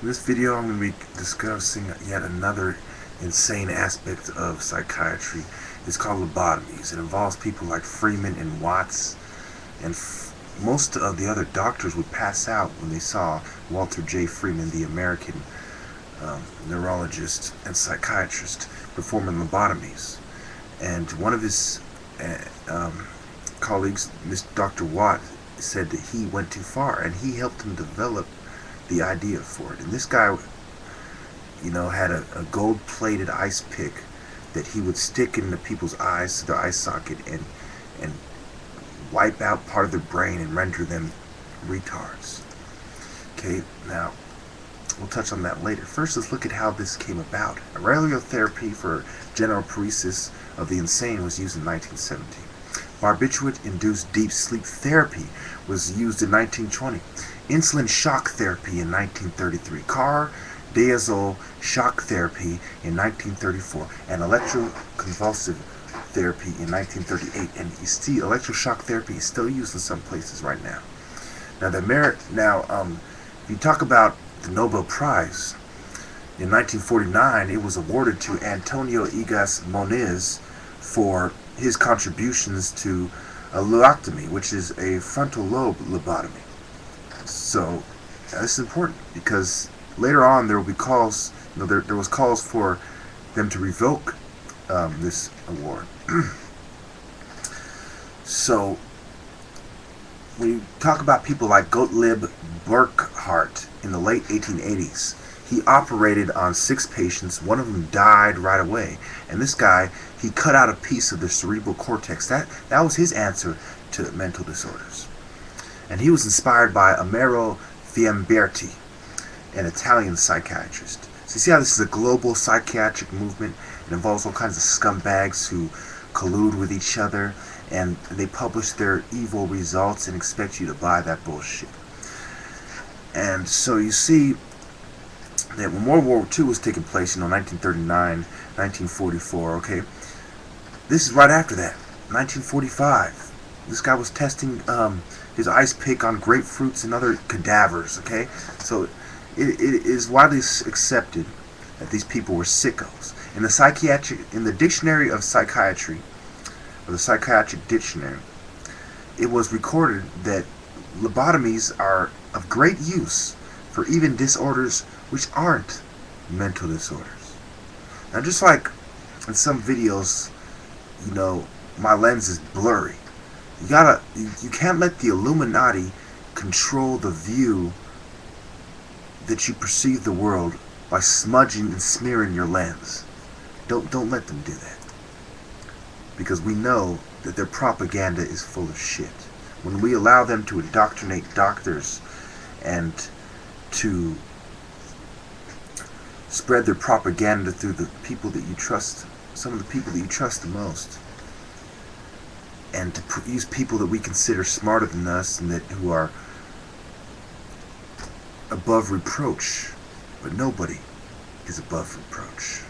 In this video, I'm going to be discussing yet another insane aspect of psychiatry. It's called lobotomies. It involves people like Freeman and Watts, and most of the other doctors would pass out when they saw Walter J. Freeman, the American neurologist and psychiatrist, performing lobotomies. And one of his colleagues, Dr. Watt, said that he went too far, and he helped him develop the idea for it. And this guy, had a gold-plated ice pick that he would stick into people's eyes, to their eye socket, and wipe out part of their brain and render them retards. Okay, now we'll touch on that later. First, let's look at how this came about. Aureliotherapy for general paresis of the insane was used in 1917. Barbiturate-induced deep sleep therapy was used in 1920. Insulin shock therapy in 1933. Cardiazole shock therapy in 1934. And electroconvulsive therapy in 1938. And you see, electroshock therapy is still used in some places right now. Now, if you talk about the Nobel Prize, in 1949, it was awarded to Antonio Egas Moniz for his contributions to a lobotomy, which is a frontal lobe lobotomy. So this is important because later on there will be calls. There was calls for them to revoke this award. So when you talk about people like Gottlieb Burkhardt in the late 1880s, he operated on 6 patients. One of them died right away, and this guy, he cut out a piece of the cerebral cortex. That was his answer to mental disorders. And he was inspired by Amaro Fiamberti, an Italian psychiatrist. So you see how this is a global psychiatric movement? It involves all kinds of scumbags who collude with each other, and they publish their evil results and expect you to buy that bullshit. And so you see that when World War II was taking place, 1939, 1944, okay, this is right after that, 1945. This guy was testing his ice pick on grapefruits and other cadavers, okay? So it is widely accepted that these people were sickos. In the dictionary of psychiatry, or the psychiatric dictionary, it was recorded that lobotomies are of great use for even disorders which aren't mental disorders. Now, just like in some videos, my lens is blurry. You can't let the Illuminati control the view that you perceive the world by smudging and smearing your lens. Don't let them do that, because we know that their propaganda is full of shit. When we allow them to indoctrinate doctors and to spread their propaganda through the people that you trust, some of the people that you trust the most, and to use people that we consider smarter than us and who are above reproach, but nobody is above reproach.